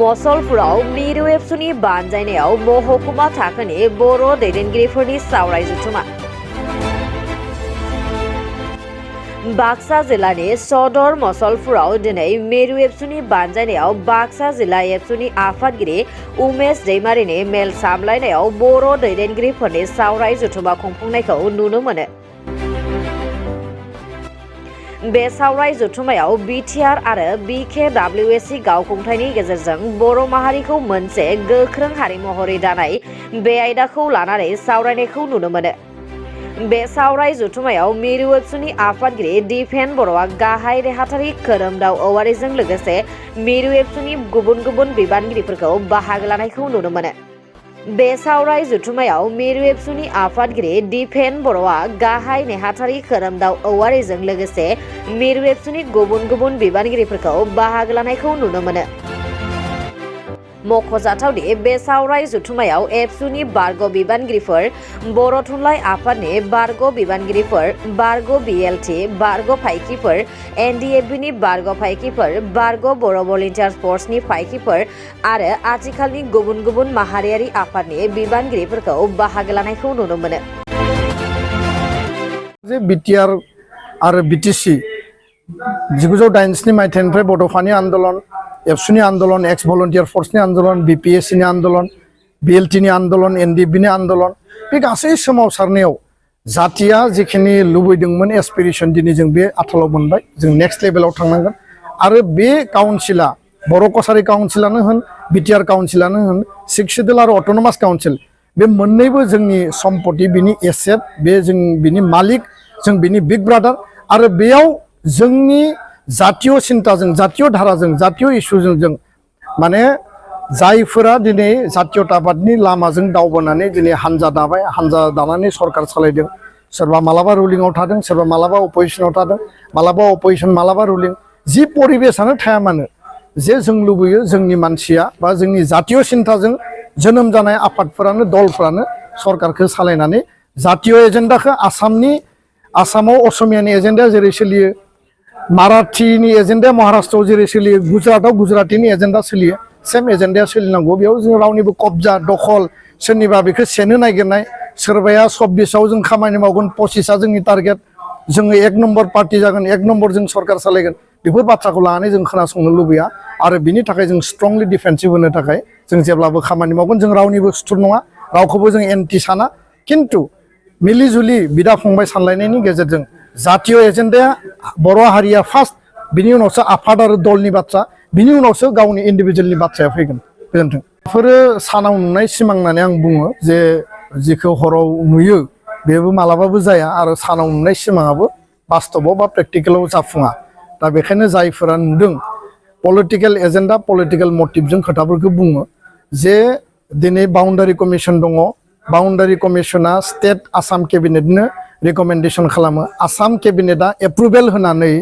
मसलपुराव मिरु एबसुनि बानजायनायाव महकुमा थाखोनि बर' दैदेनगिरिफोरनि सावराय जथुमा। बाक्सा जिल्लानि सदर मसलपुराव दिनै मिरु एबसुनि बानजायनायाव बाक्सा जिल्ला एबसुनि आफादगिरि उमेश दैमारिनि मेल सामलायनायाव बर' दैदेनगिरिफोरनि सावराय जथुमा खुंफुंनायखौ नुनो मोनो। बे सावराय जथुमायाव बिटिआर आरो बिकेडब्लिउएसि गावखुंथायनि गेजेरजों बर' माहारिखौ मोनसे गोख्रों हारि महरै दानाय बे आयदाखौ लानानै सावरायनायखौ नुनो मोनो। बे सावराय जथुमायाव मिरु एबसुनि आफादगिरि दिपेन बर'आ गाहाय नेहाथारि खोरोमदाव औवारिजों लोगोसे मिरु एबसुनि गुबुन गुबुन बिबानगिरिफोरखौ बाहागो लानायखौ नुनो मोनो। बे सावराय जथुमायाव मिरु एबसुनि आफादगिरि दिपेन बर'आ गाहाय नेहाथारि खोरोमदाव औवारिजों लोगोसे मिरु एबसुनि गुबुन गुबुन बिबानगिरिफोरखौ बाहागो लानायखौ नुनो मोनो। मख'जाथावदि बे सावराय जथुमायाव एबसुनि बारग' बिबानगिरिफोर, बर' थुनलाइ आफादनि बारग' बिबानगिरिफोर, बारग' बिएलटि, बारग' फायखिफोर, एनडिएफबिनि बारग' फायखिफोर, बारग' बर' भलन्टियार फर्सनि फायखिफोर आरो आथिखालनि गुबुन गुबुन माहारियारि आफादनि बिबानगिरिफोरखौ बाहागो लानायखौ नुनो मोनो। बिटिआर आरो बिटिसि 1987 मायथाइनिफ्राय बड'फानि आन्दलन, एबसुनि आन्दलन, एक्स भलन्टियार फर्सनि आन्दलन, बिपिएससिनि आन्दलन, बिएलटिनि आन्दलन, एनडिएफबिनि आन्दलन, बे गासै सोमावसारनायाव जातिया जिखिनि लुबैदोंमोन एसपिरेसन दिनै जों बे आथालाव मोनबाय। जों नेक्स्ट लेभेलाव थांनांगोन आरो बे काउन्सिला बर' कसारि काउन्सिलानो होन, बिटिआर काउन्सिलानो होन, सिक्स सिडुल आरो अट'नमास काउन्सिल, बे मोननैबो जोंनि सम्पति, बिनि एसेट, बे जों बिनि मालिक, जों बिनि बिग ब्रादार आरो बेयाव जोंनि जातीय सिन्ताजों, जातीय धाराजों, जातीय इस्युजों जों माने जायफोरा दिनै जातीयताबादनि लामाजों दावबायनानै दिनै हानजा दाबाय, हानजा दानानै सरकार सालायदों, सोरबा मालाबा रुलिंआव थादों, सोरबा मालाबा अपोजिशनाव थादों, मालाबा अपोजिशन मालाबा रुलिं, जि परिबेसानो थाया मानो जे जों लुबैयो जोंनि मानसिया बा जोंनि जातीय सिन्ताजों जोनोम जानाय आफादफोरानो, दलफोरानो सरकारखौ सालायनानै जातीय एजेन्डाखौ आसामाव असमियानि एजेन्डाया जेरै सोलियो, माराठीनि एजेन्डाया महाराष्ट्रआव जेरै सोलियो, गुजरातआव गुजरातीनि एजेन्डा सोलियो, सेम एजेन्डाया सोलिनांगौ। बेयाव जों रावनिबो कब्जा, दखल, सोरनिबा बेखौ सेनो नागिरनाय, सोरबाया 26आव जों खामानि मावगोन, 25आ जोंनि टारगेट, जोङो 1 नम्बर पार्टी जागोन, 1 नम्बर जों सरकार सालायगोन, बेफोर बाथ्राखौ लानानै जों खोनासंनो लुबैया आरो बिनि थाखाय जों स्ट्रंलि डिफेन्सिभ होनो थाखाय जों जेब्लाबो खामानि मावगोन। जों रावनिबो सुथुर नङा, रावखौबो जों एन्टि साना, खिन्थु मिलिजुलि बिदा फंबाय सानलायनायनि गेजेरजों जातीय एजेन्डाया बर' हारिया फार्स्ट, बिनि उनावसो आफाद आरो दलनि बाथ्रा, बिनि उनावसो गावनि इन्डिभिजुवेलनि बाथ्राया फैगोन। गोजोन्थों। बेफोरो सानाव नुनाय सिमां होननानै आं बुङो, जे जिखौ हराव नुयो बेबो मालाबाबो जाया आरो सानाव नुनाय सिमाङाबो बास्तबाव बा प्रेक्टिकेलाव जाफुङा। दा बेखायनो जायफोरा नुदों पलिटिकेल एजेन्डा, पलिटिकेल मटिभजों खोथाफोरखौ बुङो जे दिनै बाउन्डारि कमिसन दङ, बाउन्डारि कमिसना स्टेट आसाम केबिनेटनो रिकमेन्डेसन खालामो, आसाम केबिनेटआ एप्रुभेल होनानै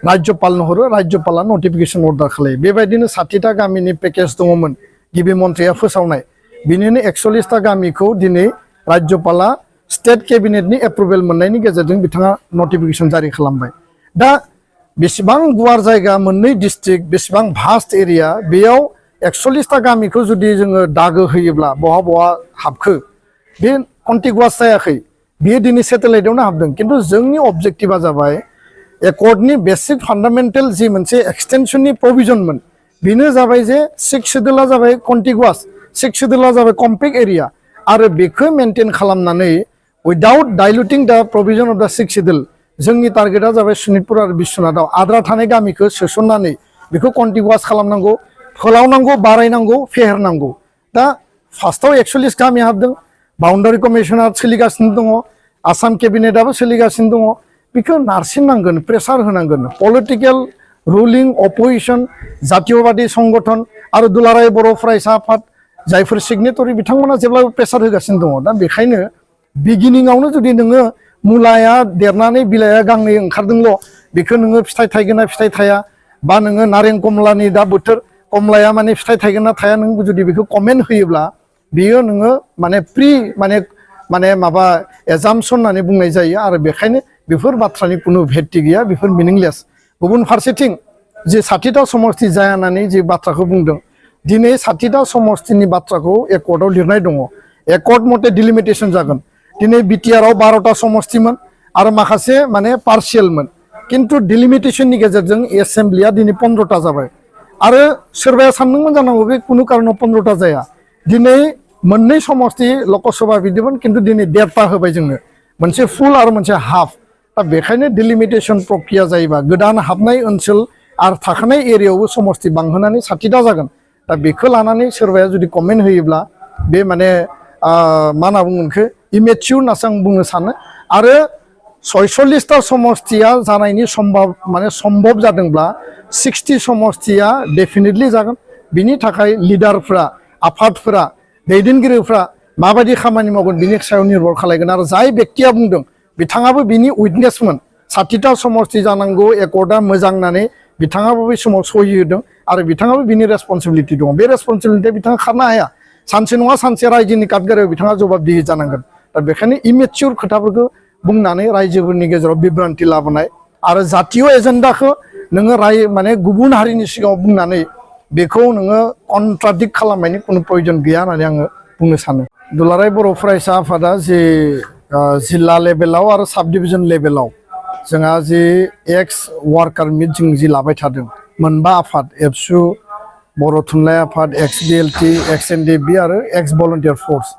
राज्यपालनो हरो, राज्यपाला नटिफिकेसन अर्डार खालायो। बेबायदिनो 60टा गामिनि पेकेज दङमोन गिबि मन्थ्रिया फोसावनाय, बिनिनो 41टा गामिखौ दिनै राज्यपाला स्टेट केबिनेटनि एप्रुभेल मोननायनि गेजेरजों बिथाङा नटिफिकेसन जारि खालामबाय। दा बेसेबां गुवार जायगा, मोननै डिस्ट्रिक्ट, बेसेबां भास्ट एरिया, बेयाव 41टा गामिखौ जुदि जोङो दागो होयोब्ला बहा बहा हाबखो, बे कन्टिगुवास जायाखै, बेयो दिनै सेटेलाइटआवनो हाबदों। खिन्थु जोंनि अबजेक्टिभा जाबाय एकर्डनि बेसिक फान्डामेन्टेल जि मोनसे एक्सटेनसननि प्रभिजनमोन, बेनो जाबाय जे सिक्स सिडुला जाबाय कन्टिगुवास, सिक्स सिडुला जाबाय कम्पेक्ट एरिया आरो बेखौ मेनटेन खालामनानै उइदाउट डाइलुटिं दा provision of the six schedule, जोंनि टार्गेटआ जाबाय सनितपुर आरो बिश्वनाथआव आद्रा थानाय गामिखौ सोसननानै बेखौ कन्टिगुवास खालामनांगौ, फोलावनांगौ, बारायनांगौ, फेहेरनांगौ। दा फार्स्टआव 41 गामि हाबदों, बाउन्डारि कमिसना सोलिगासिनो दङ, आसाम केबिनेटआबो सोलिगासिनो दङ, बेखौ नारसिननांगोन, प्रेसार होनांगोन। पलिटिकेल, रुलिं, अपोजिशन, जातीयबादि संगठन आरो दुलाराय बर' फरायसा आफाद जायफोर सिगनेटरि बिथांमोना जेब्लाबो प्रेसार होगासिनो दङ। दा बेखायनो बिगिनिंआवनो जुदि नोङो मुलाया देरनानै बिलाइया गांनै ओंखारदोंल', बेखौ नोङो फिथाइ थायगोन ना फिथाइ थाया, बा नोङो नारें कमलानि दा बोथोर, कमलाया माने फिथाइ थायगोन ना थाया, नों जुदि बेखौ कमेन्ट होयोब्ला बियो नोङो माने माबा एजाम्पसन होननानै बुंनाय जायो आरो बेखायनो बेफोर बाथ्रानि कुनु भेत्ति गैया, बेफोर मिनिंलेस। गुबुन फारसेथिं जे 60टा समष्टि जाया होननानै जे बाथ्राखौ बुंदों, दिनै 60टा समस्तिनि बाथ्राखौ एकर्डआव लिरनाय दङ एकर्ड मते डिलिमिटेशन जागोन दिनै बिटिआरआव 12टा समस्तिमोन आरो माखासे माने पार्शियेलमोन किन्तु डिलिमिटेशननि गेजेरजों एसेम्ब्लिया दिनै 15टा जाबाय आरो सोरबाया सानदोंमोन जानांगौ बे कुनु कारनाव 15टा जाया दिनै मोननै समस्ति लकसभा बिदिमोन किन्तु दिनै 1.5टा होबाय जोंनो मोनसे फुल आरो मोनसे हाफ दा बेखायनो डिलिमिटेशन प्रक्रिया जायोबा गोदान हाबनाय ओनसोल आरो थाखानाय एरियायावबो समस्ति बांहोनानै 60टा जागोन दा बेखौ लानानै सोरबाया जुदि कमेन्ट होयोब्ला बे माने मा होनना बुङो बेखौ इमेच्युर होननासो आं बुंनो सानो आरो 46टा समस्तिया जानायनि सम्भब जादोंब्ला 60 समस्तिया डेफिनेटलि जागोन बिनि थाखाय लिडारफ्रा आफादफोरा दैदेनगिरिफ्रा माबायदि खामानि मावगोन बिनि सायाव निर्भर खालामगोन आरो जाय व्यक्तिया बुंदों बिथाङाबो बिनि उइटनेसमोन 60टा समस्ति जानांगौ एकर्डआ मोजां होननानै बिथाङाबो बै समाव सहि होदों आरो बिथाङाबो बिनि रेसपन्सिबिलिटि दङ बे रेसपन्सिबिलिटिया बिथाङा खारनो हाया सानसे नङा सानसे रायजोनि काटगोरायाव बिथाङा जबाबदिहि जानांगोन दा बेखायनो इमेच्युर खोथाफोरखौ बुंनानै रायजोफोरनि गेजेराव बिब्रान्थि लाबोनाय आरो जातीय एजेन्डाखौ नोङो माने गुबुन हारिनि सिगाङाव बुंनानै बेखौ नोङो कन्ट्राडिक्ट खालामनायनि कुनु प्रयोजन गैया होननानै आङो बुंनो सानो दुलाराय बर' फरायसा आफादा जे जिल्ला लेभेलाव आरो साब डिभिजन लेभेलाव जोंहा जे एक्स वार्कार मिट जों जि लाबाय थादों मोनबा आफाद एबसु बर' थुनलाइ आफाद एक्स डिएलटि एक्स एनडिएफबि आरो एक्स भलन्टियार फर्स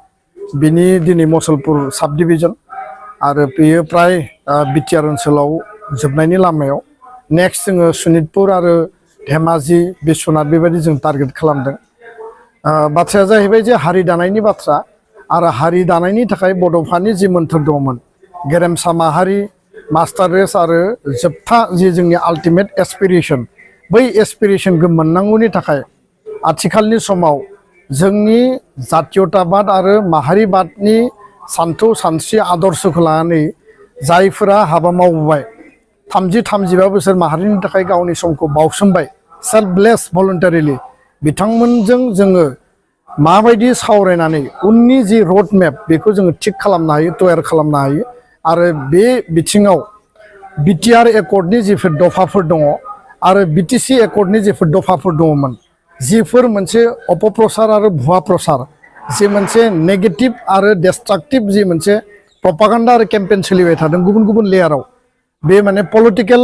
बिनि दिनै मसलपुर साब डिभिजन आरो बेयो प्राय बिटिआर ओनसोलाव जोबनायनि लामायाव नेक्स्ट जोङो सनितपुर आरो धेमाजि बिश्वनाथ बेबायदि जों टारगेट खालामदों बाथ्राया जाहैबाय जे हारि दानायनि बाथ्रा आरो हारि दानायनि थाखाय बड'फानि जि मोन्थोर दंमोन गेरेमसा माहारि मास्टार रेस आरो जोबथा जि जोंनि आल्टिमेट एसपिरेसन बै एसपिरेसनखौ मोननांगौनि थाखाय आथिखालनि समाव जोंनि जातीयताबाद आरो माहारिबादनि सान्थौ सानस्रि आदर्शखौ लानानै जायफोरा हाबा मावबोबाय 30-35 बोसोर माहारिनि थाखाय गावनि समखौ बावसोमबाय सेल्फलेस भलन्टारिलि बिथांमोनजों जोङो माबायदि सावरायनानै उननि जि रोड मेप बेखौ जोङो थिक खालामनो हायो तयार खालामनो हायो आरो बे बिथिङाव बिटिआर एकर्डनि जिफोर दफाफोर दङ आरो बिटिसि एकर्डनि जिफोर दफाफोर दङमोन जिफोर मोनसे अपप्रचार आरो भुवा प्रचार जि मोनसे नेगेटिभ आरो डिस्ट्राक्टिभ जि मोनसे प्रपागान्डा आरो केम्पेन सोलिबाय थादों गुबुन गुबुन लेयाराव बे माने पलिटिकेल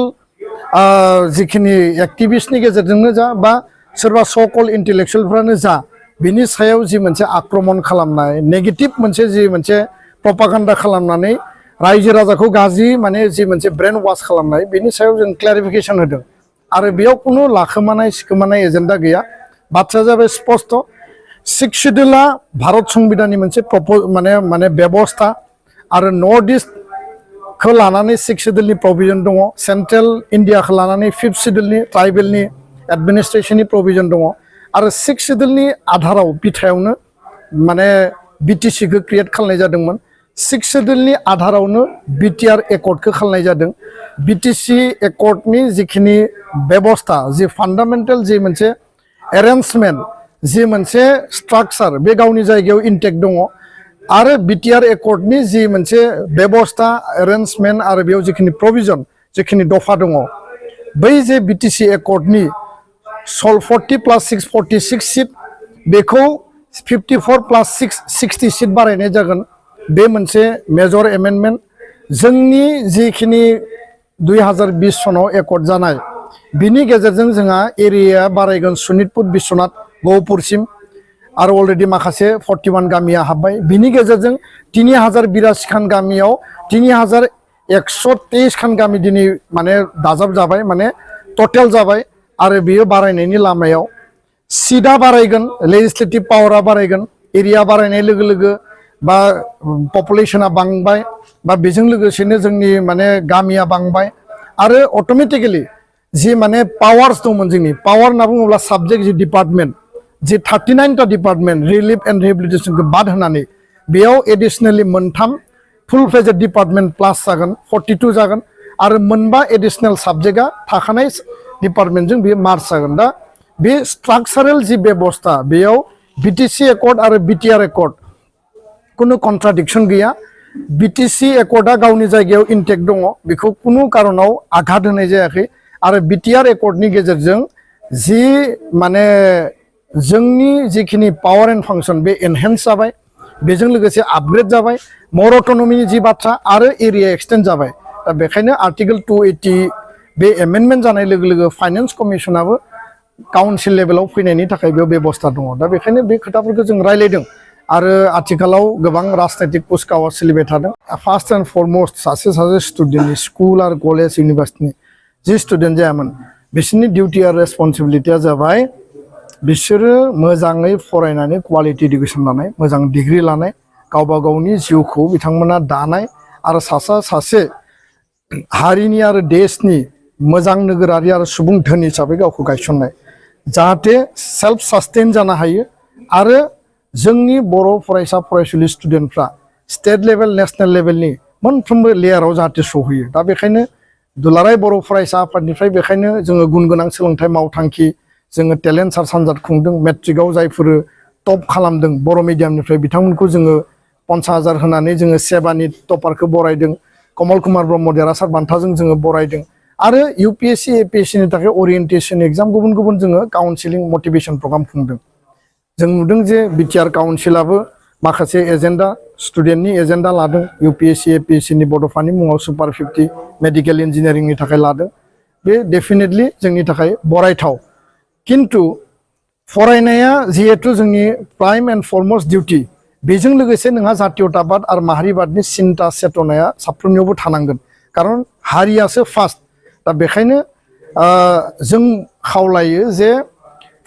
जिखिनि एक्टिभिस्टनि गेजेरजोंनो जा बा सोरबा स कल इन्टेलेक्सुवेलफ्रानो जा बिनि सायाव जि मोनसे आक्रमण खालामनाय नेगेटिभ मोनसे जि मोनसे प्रपागान्डा खालामनानै रायजो राजाखौ गाज्रि माने जि मोनसे ब्रेन वाश खालामनाय बिनि सायाव जों क्लेरिफिकेसन होदों आरो बेयाव कुनु लाखोमानाय सिखोमानाय एजेन्डा गैया बाथ्राया जाबाय स्पष्ट 6 शिड्युला भारत संबिधाननि मोनसे माने बेबस्था आरो नर्थ इस्टखौ लानानै 6 शिड्युलनि प्रभिजन दङ सेन्ट्रेल इन्डियाखौ लानानै 5th शिड्युलनि ट्राइबेलनि एडमिनिस्ट्रेशननि प्रभिजन दङ आरो 6 शिड्युलनि आधाराव बिथायावनो माने बिटिसिखौ क्रिएट खालामनाय जादोंमोन 6 शिड्युलनि आधारावनो बिटिआर एकर्डखौ खालामनाय जादों बिटिसि एकर्डनि जिखिनि बेबस्था जि फान्डामेन्टेल जि मोनसे एरेन्जमेन्ट जि मोनसे स्ट्राक्चार बे गावनि जायगायाव इन्टेक्ट दङ आरो बिटिआर एकर्डनि जि मोनसे बेबस्था एरेन्जमेन्ट आरो बेयाव जिखिनि प्रभिजन जिखिनि दफा दङ बै जे बिटिसि एकर्डनि 40+6 46 सिट बेखौ 54+6 60 सिट बारायनाय जागोन बे मोनसे मेजर एमेन्डमेन्ट जोंनि जिखिनि 2020 सनाव एकर्ड जानाय बिनि गेजेरजों जोंहा एरियाया बारायगोन सनितपुर बिश्वनाथ गहपुरसिम आरो अलरेडि माखासे 41 गामिया हाबबाय बिनि गेजेरजों 3082 खान गामियाव 3123 खान गामि दिनै माने दाजाब जाबाय माने टटेल जाबाय आरो बेयो बारायनायनि लामायाव सिटआ बारायगोन लेजिस्लेटिभ पावारा बारायगोन एरिया बारायनाय लोगो लोगो बा पपुलेशना बांबाय बा बेजों लोगोसेनो जोंनि माने गामिया बांबाय आरो अट'मेटिकेलि जि माने पावार्स दंमोन जोंनि पावार होनना बुङोब्ला साबजेक्ट जि डिपार्टमेन्ट जि 39टा डिपार्टमेन्ट रिलिफ एन्ड रिहेबिलिटेसनखौ बाद होनानै बेयाव एडिसनेलि 3 फुल फ्लेजेड डिपार्टमेन्ट प्लास जागोन 42 जागोन आरो मोनबा एडिसनेल साबजेक्टआ थाखानाय डिपार्टमेन्टजों बेयो मार्च जागोन दा बे स्ट्राक्चारेल जि बेबस्था बेयाव बिटिसि एकर्ड आरो बिटिआर एकर्ड कुनु कन्ट्राडिक्सन गैया बिटिसि एकर्डआ गावनि जायगायाव इन्टेक्ट दङ बेखौ कुनु कारनाव आघात होनाय जायाखै आरो बिटिआर एकर्डनि गेजेरजों जि माने जोंनि जिखिनि पावार एन्ड फांसन बे एनहेन्स जाबाय बेजों लोगोसे आपग्रेड जाबाय मर अटनमिनि जि बाथ्रा आरो एरिया एक्सटेन्ड जाबाय दा बेखायनो आर्टिकल 280 बे एमेन्डमेन्ट जानाय लोगो लोगो फाइनेन्स कमिसनाबो काउन्सिल लेभेलाव फैनायनि थाखाय बेयाव बेबस्था दङ दा बेखायनो बे खोथाफोरखौ जों रायलायदों आरो आथिखालाव गोबां राजनैतिक कुचकावा सोलिबाय थादों फार्स्ट एन्ड फरमस्ट सासे स्टुडेन्टनि स्कुल आरो कलेज इउनिभार्सिटिनि जि स्टुडेन्ट जायामोन बिसोरनि डिउटि आरो रेसपन्सिबिलिटिया जाबाय बिसोरो मोजाङै फरायनानै क्वालिटि इडुकेसन लानाय मोजां डिग्रि लानाय गावबा गावनि जिउखौ बिथांमोना दानाय आरो सासे हारिनि आरो देशनि मोजां नोगोरारि आरो सुबुं धोन हिसाबै गावखौ गायसननाय जाहाथे सेल्फ सास्टेन जानो हायो आरो जोंनि बर' फरायसा फरायसुलि स्टुडेन्टफ्रा स्टेट लेभेल नेशनेल लेभेलनि मोनफ्रोमबो लेयाराव जाहाथे सहैयो दा बेखायनो दुलाराय बर' फरायसा आफादनिफ्राय बेखायनो जोङो गुन गोनां सोलोंथाइ मावथांखि जोङो टेलेन्ट सार्च आनजाद खुंदों मेट्रिकआव जायफोर टप खालामदों बर' मिडियामनिफ्राय बिथांमोनखौ जोङो 50,000 होनानै जोङो सेबानि टपारखौ बरायदों कमल कुमार ब्रह्म देरहासार बान्थाजों जोङो बरायदों आरो UPSC APSCनि थाखाय ओरिएन्टेसन एग्जाम गुबुन गुबुन जोङो काउन्सिलिं मटिभेसन प्रग्राम खुंदों जों नुदों जे बिटिआर काउन्सिलाबो माखासे एजेन्डा स्टुडेन्टनि एजेन्डा लादों UPSC APSCनि बड'फानि मुङाव सुपार 50 मेडिकेल इन्जिनियारिंनि थाखाय लादों बे डेफिनेटलि जोंनि थाखाय बरायथाव किन्तु फरायनाया जिहेतु जोंनि प्राइम एन्ड फरमस्ट डिउटि बेजों लोगोसे नोंहा जातीयताबाद आरो माहारिबादनि सिन्ता चेतनाया साफ्रोमनियावबो थानांगोन खारन हारियासो फार्स्ट दा बेखायनो जों खावलायो जे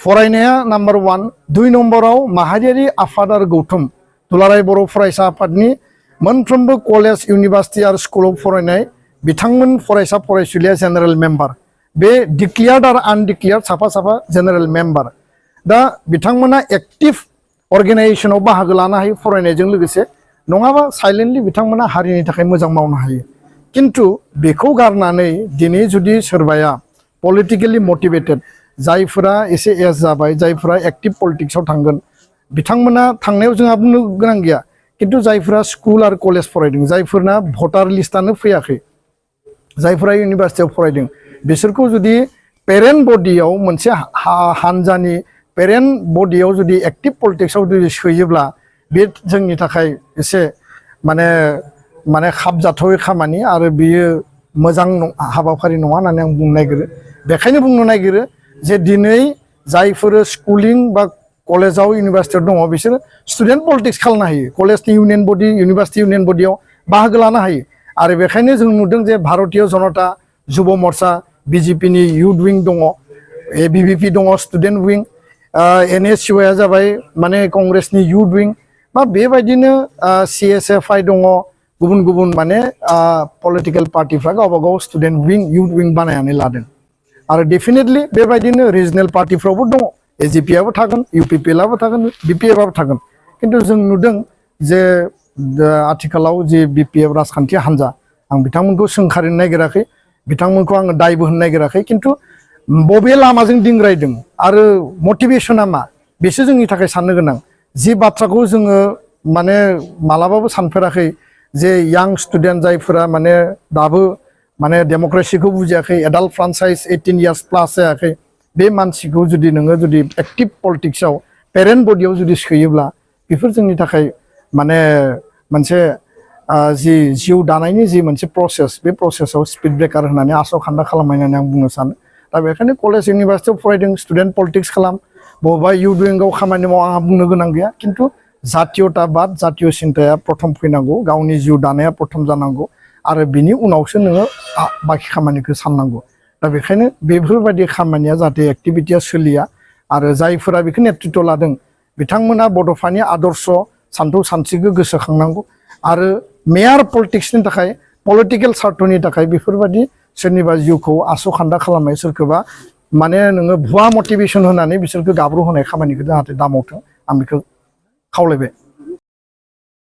फरायनाया नाम्बार 1 2 नम्बराव माहारियारि आफाद आरो गौथुम दुलाराय बर' फरायसा आफादनि मोनफ्रोमबो कलेज इउनिभार्सिटि आरो स्कुलाव फरायनाय बिथांमोन फरायसा फरायसुलिया जेनेरेल मेम्बार बे डिक्लेयार्ड आरो आनडिक्लेयार्ड साफा जेनेरेल मेम्बार दा बिथांमोना एक्टिभ अर्गेनाइजेसनाव बाहागो लानो हायो फरायनायजों लोगोसे नङाबा साइलेन्टलि बिथांमोना हारिनि थाखाय मोजां मावनो हायो किन्तु बेखौ गारनानै दिनै जुदि सोरबाया पलिटिकेलि मटिभेटेड जायफोरा एसे एज जाबाय जायफोरा एक्टिभ पलिटिक्सआव थांगोन बिथांमोना थांनायाव जोंहा बुंनो गोनां गैया किन्तु जायफोरा स्कुल आरो कलेज फरायदों जायफोरना भटार लिस्टआनो फैयाखै जायफोरा इउनिभार्सिटियाव फरायदों बिसोरखौ जुदि पेरेन्ट बडियाव मोनसे हानजानि पेरेन्ट बडियाव जुदि एक्टिभ पलिटिक्सआव जुदि सोयोब्ला बे जोंनि थाखाय एसे माने खाबजाथावै खामानि आरो बियो मोजां हाबाफारि नङा होननानै आं बुंनो नागिरो बेखायनो बुंनो नागिरो जे दिनै जायफोर स्कुलिं बा कलेजाव इउनिभार्सिटियाव दङ बिसोरो स्टुडेन्ट पलिटिक्स खालामनो हायो कलेजनि इउनियन बडि इउनिभार्सिटि इउनियन बडियाव बाहागो लानो हायो आरो बेखायनो जों नुदों जे भारतीय जनता जुब मोर्चा BJPनि युथ विं दङ ABVP दङ स्टुडेन्ट विं NSUआ जाबाय माने कंग्रेसनि युथ विं बा बेबायदिनो CSFI दङ गुबुन गुबुन माने पलिटिकल पार्टिफ्रा गावबा गाव स्टुडेन्ट विं युथ विं बानायनानै लादों आरो डेफिनेटलि बेबायदिनो रिजनेल पार्टिफ्रावबो दङ AJPआबो थागोन UPPLआबो थागोन BPFआबो थागोन किन्तु जों नुदों जे आथिखालाव जे BPF राजखान्थि हान्जा आं बिथांमोनखौ सोंखारिनो नागिराखै बिथांमोनखौ आङो दायबो होनो नागिराखै किन्तु बबे लामाजों दिंग्रायदों आरो मटिभेसना मा बेसो जोंनि थाखाय साननो गोनां जि बाथ्राखौ जोङो माने मालाबाबो सानफेराखै जे यां स्टुडेन्ट जायफोरा माने दाबो माने डेमक्रेसिखौ बुजियाखै एडाल्ट फ्रान्चाइज 18 इयार्स प्लास जायाखै बे मानसिखौ जुदि नोङो जुदि एक्टिभ पलिटिक्सआव पेरेन्ट बडियाव जुदि सोयोब्ला बेफोर जोंनि थाखाय माने मोनसे जि जिउ दानायनि जि मोनसे प्रसेस बे प्रसेसआव स्पिड ब्रेकार होनानै आसखान्दा खालामनानै आं बुंनो सानो दा बेखायनो कलेज इउनिभार्सिटियाव फरायदों स्टुडेन्ट पलिटिक्स खालाम बबेबा युथ विंआव खामानि माव आंहा बुंनो गोनां गैया किन्तु जातीयताबाद जातीय सिन्ताया प्रथम फैनांगौ गावनि जिउ दानाया प्रथम जानांगौ आरो बिनि उनावसो नोङो बाखि खामानिखौ साननांगौ दा बेखायनो बेफोरबायदि खामानिया जाहाथे एक्टिभिटिया सोलिया आरो जायफोरा बेखौ नेतृत्व लादों बिथांमोना बड'फानि आदर्श सान्थौ सानस्रिखौ गोसोखांनांगौ आरो मेयार पलिटिक्सनि थाखाय पलिटिकेल सार्थनि थाखाय बेफोरबायदि सोरनिबा जिउखौ आसखान्दा खालामनाय सोरखौबा माने नोङो भुवा मटिभेसन होनानै बिसोरखौ गाब्रु होनाय खामानिखौ जाहाथे दामावथों आं बेखौ खावलायबाय